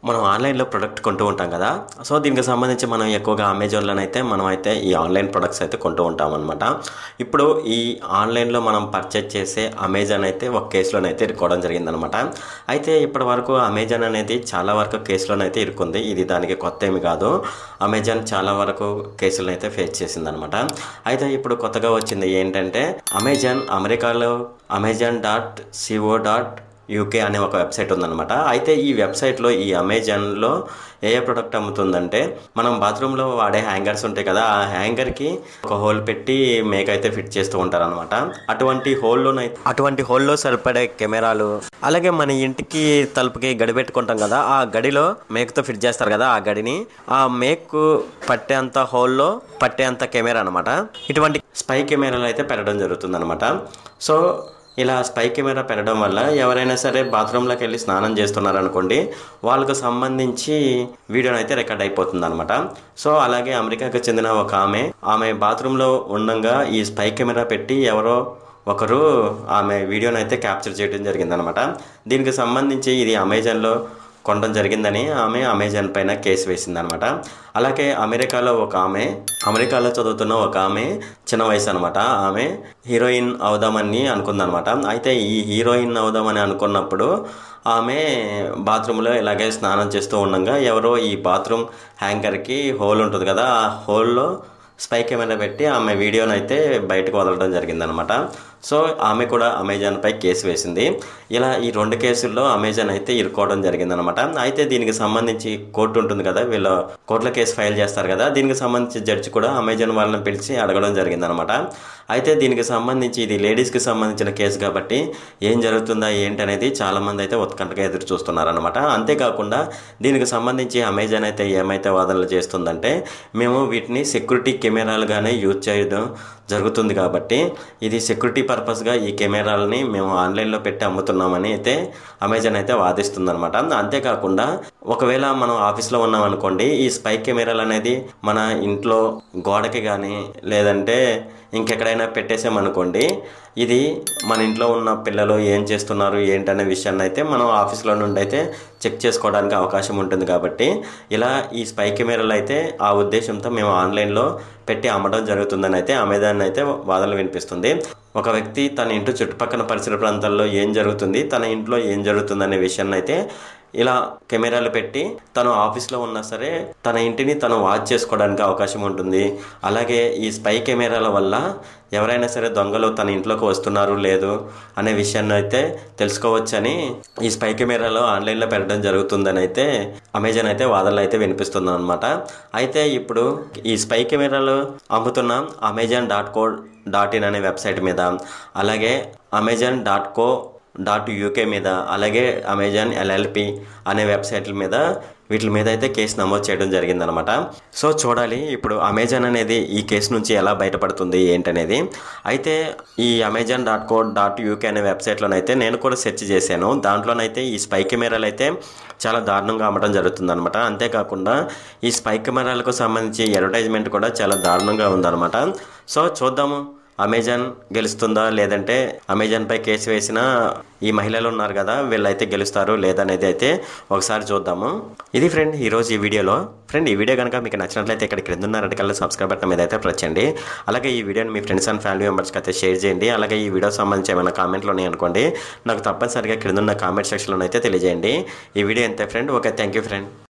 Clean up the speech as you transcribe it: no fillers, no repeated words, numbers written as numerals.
మనం ఆన్లైన్లో ప్రొడక్ట్ కొంటూ ఉంటాం కదా. సో దీనికి సంబంధించి మనం ఎక్కువగా అమెజాన్లోనైతే మనమైతే ఈ ఆన్లైన్ ప్రొడక్ట్స్ అయితే కొంటూ ఉంటాం అనమాట. ఇప్పుడు ఈ ఆన్లైన్లో మనం పర్చేజ్ చేసే అమెజాన్ అయితే ఒక కేసులోనైతే ఇరుక్కోవడం జరిగిందనమాట. అయితే ఇప్పటి వరకు అమెజాన్ అనేది చాలా వరకు కేసులోనైతే ఇరుక్కుంది. ఇది దానికి కొత్త ఏమి కాదు. అమెజాన్ చాలా వరకు కేసులను అయితే ఫేస్ చేసిందనమాట. అయితే ఇప్పుడు కొత్తగా వచ్చింది ఏంటంటే అమెజాన్ అమెరికాలో amazon.co.uk అనే ఒక వెబ్సైట్ ఉందన్నమాట. అయితే ఈ వెబ్సైట్లో ఈ అమెజాన్లో ఏ ప్రొడక్ట్ అమ్ముతుందంటే మనం బాత్రూంలో వాడే హ్యాంగర్స్ ఉంటాయి కదా, ఆ హ్యాంగర్కి ఒక హోల్ పెట్టి మేక్ అయితే ఫిట్ చేస్తూ ఉంటారనమాట. అటువంటి హోల్లో సరిపడే కెమెరాలు, అలాగే మన ఇంటికి తలుపుకి గడి పెట్టుకుంటాం కదా, ఆ గడిలో మేక్తో ఫిట్ చేస్తారు కదా, ఆ గడిని ఆ మేక్ పట్టేంత హోల్లో పట్టేంత కెమెరా అనమాట. ఇటువంటి స్పై కెమెరాలు అయితే పెట్టడం జరుగుతుంది అనమాట. సో ఇలా స్పై కెమెరా పెట్టడం వల్ల ఎవరైనా సరే బాత్రూంలోకి వెళ్ళి స్నానం చేస్తున్నారనుకోండి, వాళ్ళకు సంబంధించి వీడియోని అయితే రికార్డ్ అయిపోతుంది అనమాట. సో అలాగే అమెరికాకు చెందిన ఒక ఆమె బాత్రూంలో ఉండగా ఈ స్పై కెమెరా పెట్టి ఎవరో ఒకరు ఆమె వీడియోని అయితే క్యాప్చర్ చేయడం జరిగిందనమాట. దీనికి సంబంధించి ఇది అమెజాన్లో కొనడం జరిగిందని ఆమె అమెజాన్ పైన కేసు వేసిందనమాట. అలాగే అమెరికాలో చదువుతున్న ఒక ఆమె చిన్న వయసు అనమాట. ఆమె హీరోయిన్ అవుదామని అనుకుందనమాట. అయితే ఈ హీరోయిన్ అవుదామని అనుకున్నప్పుడు ఆమె బాత్రూంలో ఇలాగే స్నానం చేస్తూ ఉండగా ఎవరో ఈ బాత్రూమ్ హ్యాంగర్కి హోల్ ఉంటుంది కదా, ఆ హోల్లో స్పై కెమెరా పెట్టి ఆమె వీడియోని అయితే బయటకు వదలడం జరిగిందనమాట. సో ఆమె కూడా అమెజాన్పై కేసు వేసింది. ఇలా ఈ 2 కేసుల్లో అమెజాన్ అయితే ఇరుక్కోవడం జరిగిందనమాట. అయితే దీనికి సంబంధించి కోర్టు ఉంటుంది కదా, వీళ్ళు కోర్టులో కేసు ఫైల్ చేస్తారు కదా, దీనికి సంబంధించి జడ్జి కూడా అమెజాన్ వాళ్ళని పిలిచి అడగడం జరిగిందనమాట. అయితే దీనికి సంబంధించి ఇది లేడీస్కి సంబంధించిన కేసు కాబట్టి ఏం జరుగుతుందా ఏంటనేది చాలామంది అయితే ఉత్కంఠగా ఎదురు చూస్తున్నారనమాట. అంతేకాకుండా దీనికి సంబంధించి అమెజాన్ అయితే ఏమైతే వాదనలు చేస్తుందంటే మేము వీటిని సెక్యూరిటీ కెమెరాలుగానే యూజ్ చేయడం జరుగుతుంది కాబట్టి ఇది సెక్యూరిటీ పర్పస్గా ఈ కెమెరాలని మేము ఆన్లైన్లో పెట్టి అమ్ముతున్నామని అయితే అమెజాన్ అయితే వాదిస్తుందనమాట. అంతేకాకుండా ఒకవేళ మనం ఆఫీస్లో ఉన్నాం అనుకోండి, ఈ స్పై కెమెరాలు అనేది మన ఇంట్లో గోడకి కానీ లేదంటే ఇంకెక్కడైనా పెట్టేసామనుకోండి, ఇది మన ఇంట్లో ఉన్న పిల్లలు ఏం చేస్తున్నారు ఏంటనే విషయాన్ని అయితే మనం ఆఫీస్లో నుండి అయితే చెక్ చేసుకోవడానికి అవకాశం ఉంటుంది. కాబట్టి ఇలా ఈ స్పై కెమెరాలు అయితే ఆ ఉద్దేశంతో మేము ఆన్లైన్లో పెట్టి అమ్మడం జరుగుతుందని అయితే అమెజాన్ అయితే వాదనలు వినిపిస్తుంది. ఒక వ్యక్తి తన ఇంటి చుట్టుపక్కల పరిసర ప్రాంతాల్లో ఏం జరుగుతుంది, తన ఇంట్లో ఏం జరుగుతుంది అనే విషయాన్ని అయితే ఇలా కెమెరాలు పెట్టి తను ఆఫీస్లో ఉన్నా సరే తన ఇంటిని తను వాచ్ చేసుకోవడానికి అవకాశం ఉంటుంది. అలాగే ఈ స్పై కెమెరాల వల్ల ఎవరైనా సరే దొంగలు తన ఇంట్లోకి వస్తున్నారు లేదు అనే విషయాన్ని అయితే తెలుసుకోవచ్చని ఈ స్పై కెమెరాలో ఆన్లైన్లో పెట్టడం జరుగుతుందని అయితే అమెజాన్ అయితే వాదనలు అయితే వినిపిస్తుంది అనమాట. అయితే ఇప్పుడు ఈ స్పై కెమెరాలు అమ్ముతున్న amazon.co.in అనే వెబ్సైట్ మీద, అలాగే amazon.co.uk మీద, అలాగే అమెజాన్ LLP అనే వెబ్సైట్ల మీద వీటి మీద అయితే కేసు నమోదు చేయడం జరిగిందనమాట. సో చూడాలి ఇప్పుడు అమెజాన్ అనేది ఈ కేసు నుంచి ఎలా బయటపడుతుంది ఏంటనేది. అయితే ఈ amazon.co.uk అనే వెబ్సైట్లోనైతే నేను కూడా సెర్చ్ చేశాను. దాంట్లోనైతే ఈ స్పై కెమెరాలు అయితే చాలా దారుణంగా అమ్మడం జరుగుతుందనమాట. అంతేకాకుండా ఈ స్పై కెమెరాలకు సంబంధించి అడ్వర్టైజ్మెంట్ కూడా చాలా దారుణంగా ఉందన్నమాట. సో చూద్దాము అమెజాన్ గెలుస్తుందా లేదంటే అమెజాన్పై కేసు వేసిన ఈ మహిళలు ఉన్నారు కదా వీళ్ళైతే గెలుస్తారు లేదనేది అయితే ఒకసారి చూద్దాము. ఇది ఫ్రెండ్ ఈరోజు ఈ వీడియోలో. ఫ్రెండ్ ఈ వీడియో కనుక మీకు నచ్చినట్లయితే ఇక్కడ క్రింద ఉన్న రెడ్ కలర్ సబ్స్క్రైబ్ బటన్ మీద అయితే ప్రెస్ చేయండి. అలాగే ఈ వీడియోని మీ ఫ్రెండ్స్ అండ్ ఫ్యామిలీ మెంబర్స్కి అయితే షేర్ చేయండి. అలాగే ఈ వీడియో సంబంధించి ఏమైనా కామెంట్లు ఉన్నాయి అనుకోండి, నాకు తప్పనిసరిగా క్రింద ఉన్న కామెంట్ సెక్షన్లో అయితే తెలియజేయండి. ఈ వీడియో అంతే friend. Okay, thank you friend.